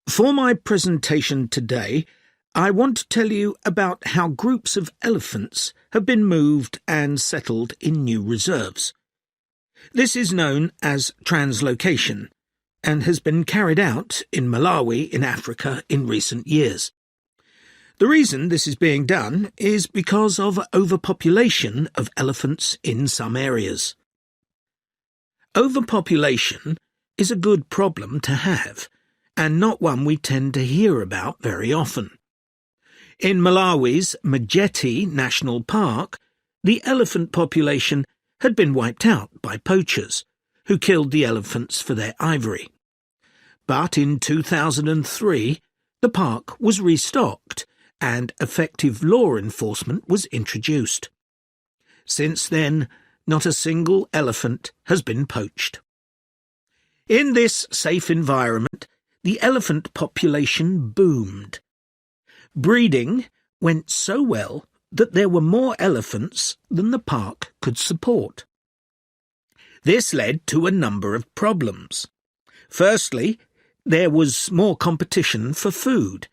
For my presentation today, I want to tell you about how groups of elephants have been moved and settled in new reserves. This is known as translocation and has been carried out in Malawi in Africa in recent years. The reason this is being done is because of overpopulation of elephants in some areas. Overpopulation is a good problem to have, and not one we tend to hear about very often. In Malawi's Mageti National Park, the elephant population had been wiped out by poachers, who killed the elephants for their ivory. But in 2003, the park was restocked, and effective law enforcement was introduced. Since then, not a single elephant has been poached. In this safe environment, the elephant population boomed. Breeding went so well that there were more elephants than the park could support. This led to a number of problems. Firstly, there was more competition for food,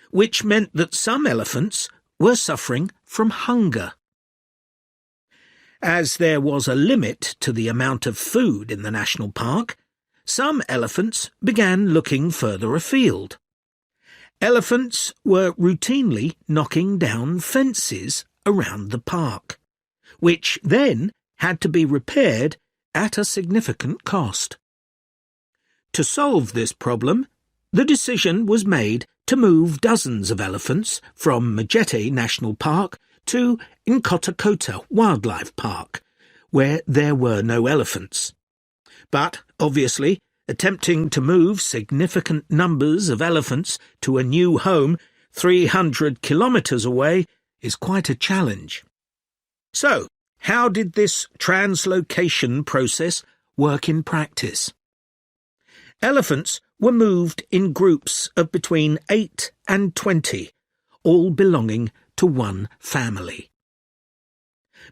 which meant that some elephants were suffering from hunger. As there was a limit to the amount of food in the national park, some elephants began looking further afield. Elephants were routinely knocking down fences around the park, which then had to be repaired at a significant cost. To solve this problem, the decision was made to move dozens of elephants from Mageti National Park to Nkhotakota Wildlife Park, where there were no elephants. But, obviously, attempting to move significant numbers of elephants to a new home 300 kilometres away is quite a challenge. So, how did this translocation process work in practice? Elephants were moved in groups of between 8 and 20, all belonging to one family.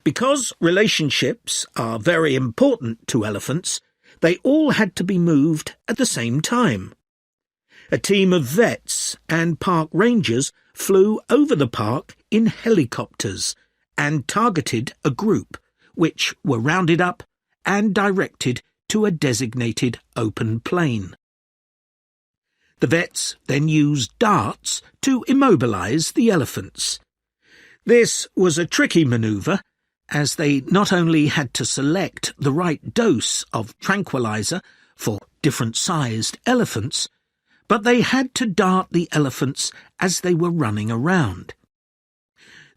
Because relationships are very important to elephants, they all had to be moved at the same time. A team of vets and park rangers flew over the park in helicopters and targeted a group, which were rounded up and directed to a designated open plain. The vets then used darts to immobilize the elephants. This was a tricky maneuver, as they not only had to select the right dose of tranquilizer for different-sized elephants, but they had to dart the elephants as they were running around.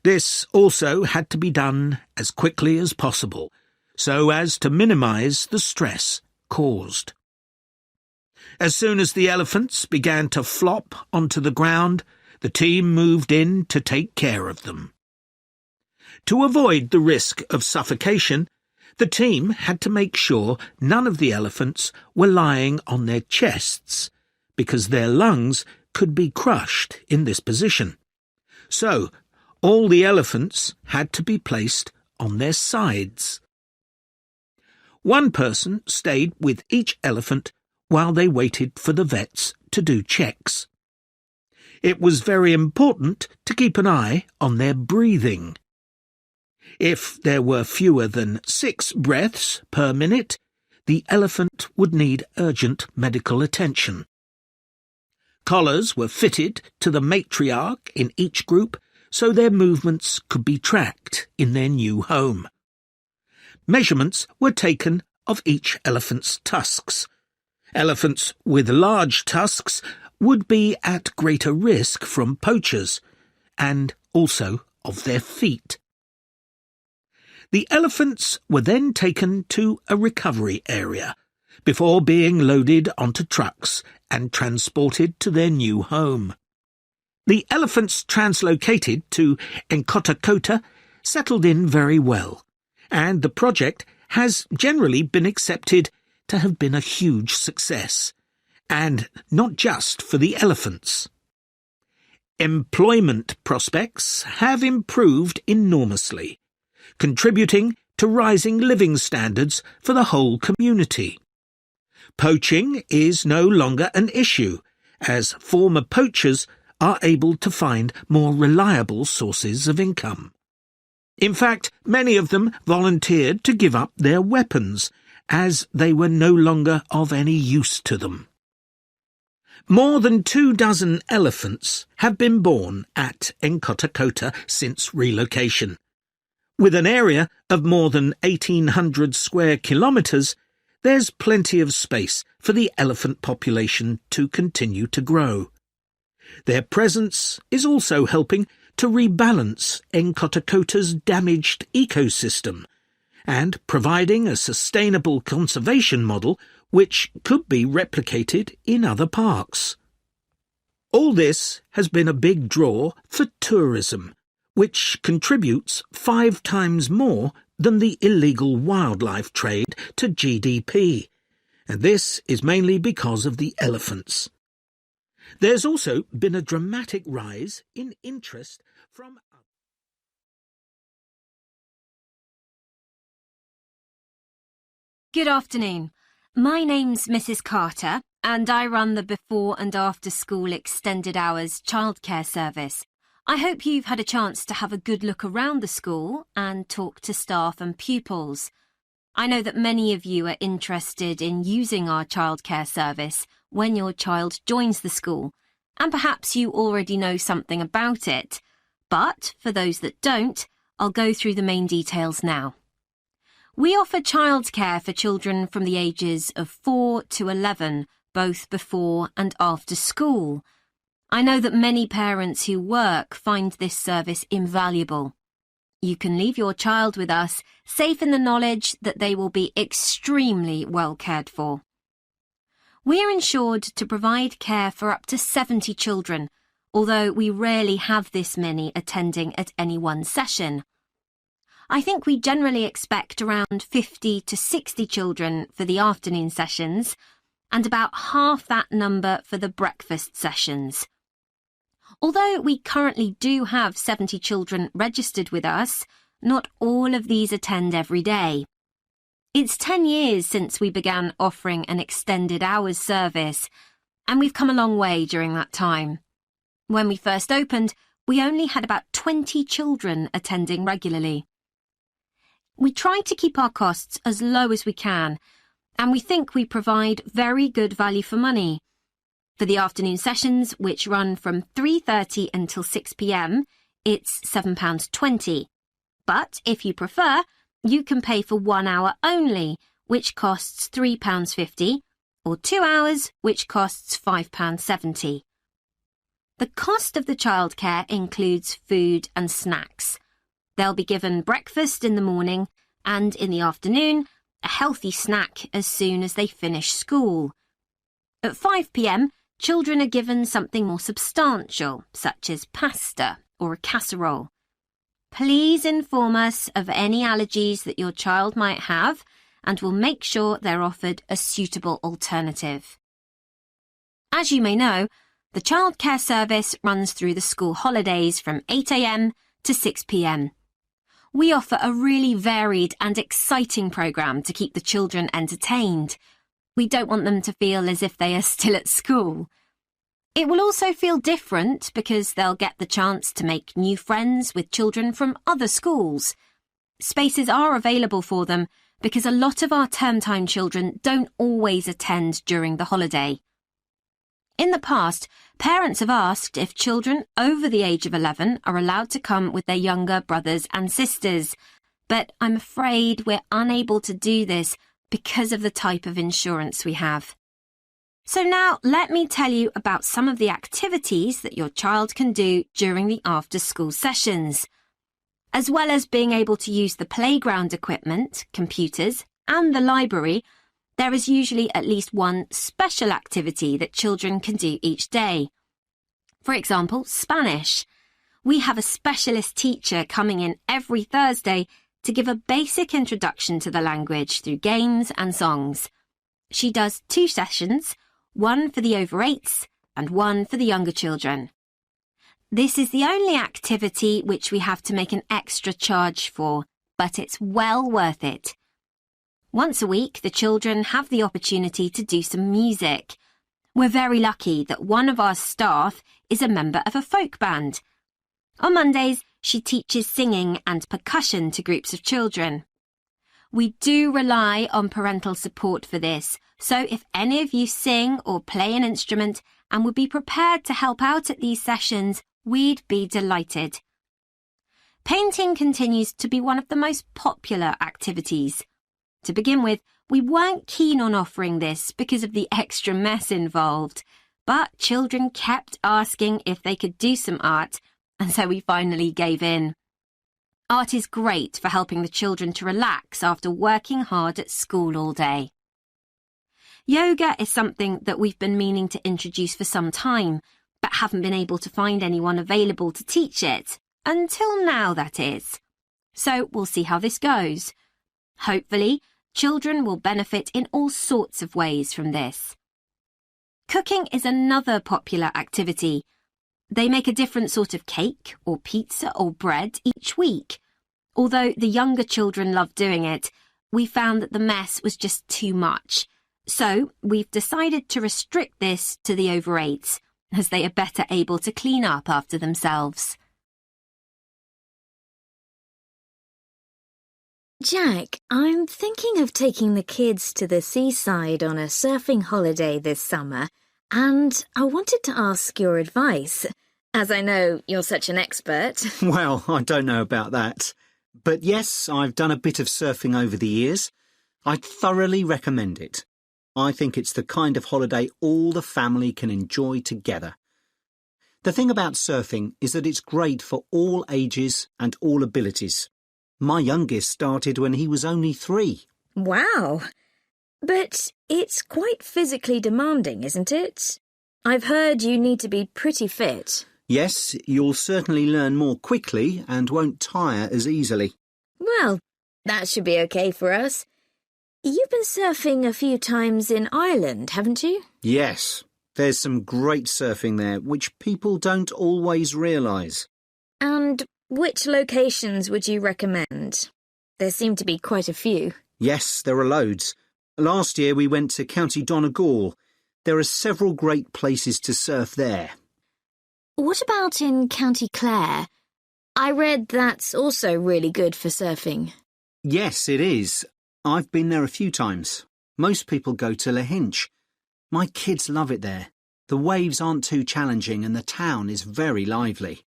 This also had to be done as quickly as possible, so as to minimize the stress caused. As soon as the elephants began to flop onto the ground, the team moved in to take care of them. To avoid the risk of suffocation, the team had to make sure none of the elephants were lying on their chests, because their lungs could be crushed in this position. So, all the elephants had to be placed on their sides. One person stayed with each elephant while they waited for the vets to do checks. It was very important to keep an eye on their breathing. If there were fewer than 6 breaths per minute, the elephant would need urgent medical attention. Collars were fitted to the matriarch in each group so their movements could be tracked in their new home. Measurements were taken of each elephant's tusks. Elephants with large tusks would be at greater risk from poachers, and also of their feet. The elephants were then taken to a recovery area, before being loaded onto trucks and transported to their new home. The elephants translocated to Nkhotakota settled in very well, and the project has generally been accepted to have been a huge success, and not just for the elephants. Employment prospects have improved enormously, contributing to rising living standards for the whole community. Poaching is no longer an issue, as former poachers are able to find more reliable sources of income. In fact, many of them volunteered to give up their weapons, as they were no longer of any use to them. More than 24 elephants have been born at Nkhotakota since relocation. With an area of more than 1,800 square kilometres, there's plenty of space for the elephant population to continue to grow. Their presence is also helping to rebalance Nkhotakota's damaged ecosystem and providing a sustainable conservation model which could be replicated in other parks. All this has been a big draw for tourism, which contributes 5 times more than the illegal wildlife trade to GDP, and this is mainly because of the elephants. There's also been a dramatic rise in interest from Good afternoon. My name's Mrs. Carter, and I run the before and after school extended hours childcare service. I hope you've had a chance to have a good look around the school and talk to staff and pupils. I know that many of you are interested in using our childcare service when your child joins the school, and perhaps you already know something about it. But for those that don't, I'll go through the main details now. We offer childcare for children from the ages of 4 to 11, both before and after school. I know that many parents who work find this service invaluable. You can leave your child with us, safe in the knowledge that they will be extremely well cared for. We are insured to provide care for up to 70 children, although we rarely have this many attending at any one session. I think we generally expect around 50 to 60 children for the afternoon sessions, and about half that number for the breakfast sessions. Although we currently do have 70 children registered with us, not all of these attend every day. It's 10 years since we began offering an extended hours service, and we've come a long way during that time. When we first opened, we only had about 20 children attending regularly. We try to keep our costs as low as we can, and we think we provide very good value for money. For the afternoon sessions, which run from 3:30 until 6 p.m, it's £7.20. But if you prefer, you can pay for 1 hour only, which costs £3.50, or 2 hours, which costs £5.70. The cost of the childcare includes food and snacks. They'll be given breakfast in the morning and in the afternoon, a healthy snack as soon as they finish school. At 5 p.m, children are given something more substantial, such as pasta or a casserole. Please inform us of any allergies that your child might have, and we'll make sure they're offered a suitable alternative. As you may know, the childcare service runs through the school holidays from 8 a.m. to 6 p.m. We offer a really varied and exciting programme to keep the children entertained. We don't want them to feel as if they are still at school. It will also feel different because they'll get the chance to make new friends with children from other schools. Spaces are available for them because a lot of our term-time children don't always attend during the holiday. In the past, parents have asked if children over the age of 11 are allowed to come with their younger brothers and sisters, but I'm afraid we're unable to do this because of the type of insurance we have. So now let me tell you about some of the activities that your child can do during the after-school sessions. As well as being able to use the playground equipment, computers, and the library, there is usually at least one special activity that children can do each day. For example, Spanish. We have a specialist teacher coming in every Thursday to give a basic introduction to the language through games and songs. She does 2 sessions, one for the over 8s and one for the younger children. This is the only activity which we have to make an extra charge for, but it's well worth it. Once a week, the children have the opportunity to do some music. We're very lucky that one of our staff is a member of a folk band. On Mondays, she teaches singing and percussion to groups of children. We do rely on parental support for this, so if any of you sing or play an instrument and would be prepared to help out at these sessions, we'd be delighted. Painting continues to be one of the most popular activities. To begin with, we weren't keen on offering this because of the extra mess involved, but children kept asking if they could do some art, and so we finally gave in. Art is great for helping the children to relax after working hard at school all day. Yoga is something that we've been meaning to introduce for some time, but haven't been able to find anyone available to teach it. Until now, that is. So we'll see how this goes. Hopefully, children will benefit in all sorts of ways from this. Cooking is another popular activity. They make a different sort of cake or pizza or bread each week. Although the younger children love doing it, we found that the mess was just too much. So we've decided to restrict this to the over 8s, as they are better able to clean up after themselves. Jack, I'm thinking of taking the kids to the seaside on a surfing holiday this summer, and I wanted to ask your advice, as I know you're such an expert. Well, I don't know about that. But yes, I've done a bit of surfing over the years. I'd thoroughly recommend it. I think it's the kind of holiday all the family can enjoy together. The thing about surfing is that it's great for all ages and all abilities. My youngest started when he was only 3. Wow! But it's quite physically demanding, isn't it? I've heard you need to be pretty fit. Yes, you'll certainly learn more quickly and won't tire as easily. Well, that should be okay for us. You've been surfing a few times in Ireland, haven't you? Yes, there's some great surfing there, which people don't always realise. And which locations would you recommend? There seem to be quite a few. Yes, there are loads. Last year we went to County Donegal. There are several great places to surf there. What about in County Clare? I read that's also really good for surfing. Yes, it is. I've been there a few times. Most people go to Lahinch. My kids love it there. The waves aren't too challenging and the town is very lively.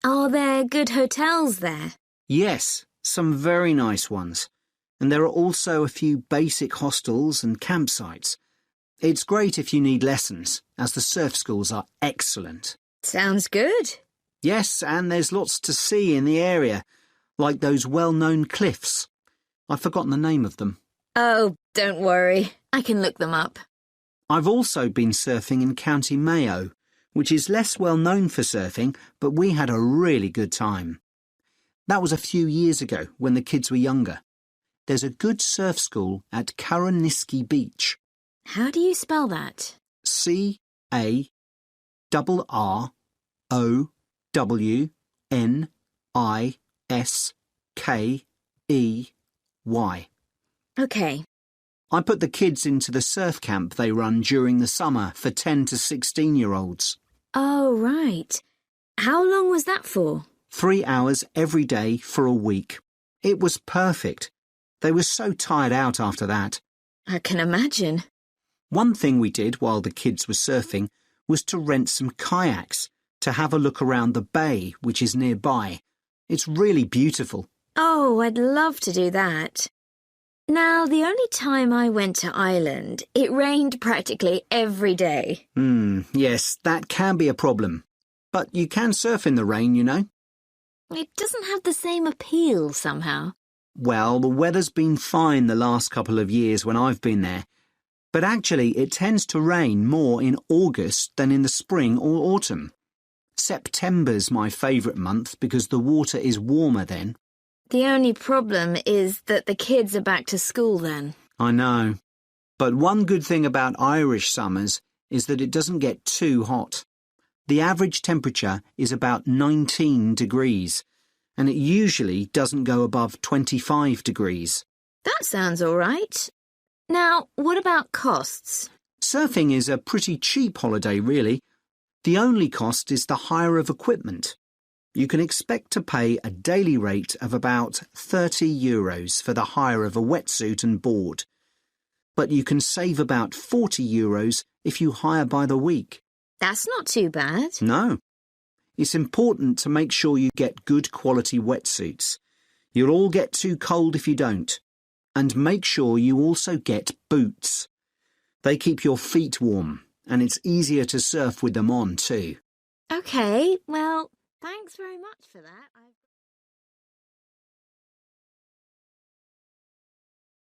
Are there good hotels there? Yes, some very nice ones. And there are also a few basic hostels and campsites. It's great if you need lessons, as the surf schools are excellent. Sounds good. Yes, and there's lots to see in the area, like those well-known cliffs. I've forgotten the name of them. Oh, don't worry. I can look them up. I've also been surfing in County Mayo, which is less well known for surfing, but we had a really good time. That was a few years ago when the kids were younger. There's a good surf school at Carraniskey Beach. How do you spell that? CARROWNISKEY. Okay. I put the kids into the surf camp they run during the summer for 10 to 16-year-olds. Oh, right. How long was that for? 3 hours every day for a week. It was perfect. They were so tired out after that. I can imagine. One thing we did while the kids were surfing was to rent some kayaks to have a look around the bay, which is nearby. It's really beautiful. Oh, I'd love to do that. Now, the only time I went to Ireland, it rained practically every day. Yes, that can be a problem. But you can surf in the rain, you know. It doesn't have the same appeal somehow. Well, the weather's been fine the last couple of years when I've been there. But actually, it tends to rain more in August than in the spring or autumn. September's my favourite month because the water is warmer then. The only problem is that the kids are back to school then. I know. But one good thing about Irish summers is that it doesn't get too hot. The average temperature is about 19 degrees, and it usually doesn't go above 25 degrees. That sounds all right. Now, what about costs? Surfing is a pretty cheap holiday, really. The only cost is the hire of equipment. You can expect to pay a daily rate of about €30 for the hire of a wetsuit and board. But you can save about €40 if you hire by the week. That's not too bad. No. It's important to make sure you get good quality wetsuits. You'll all get too cold if you don't. And make sure you also get boots. They keep your feet warm, and it's easier to surf with them on too. OK, well, thanks very much for that.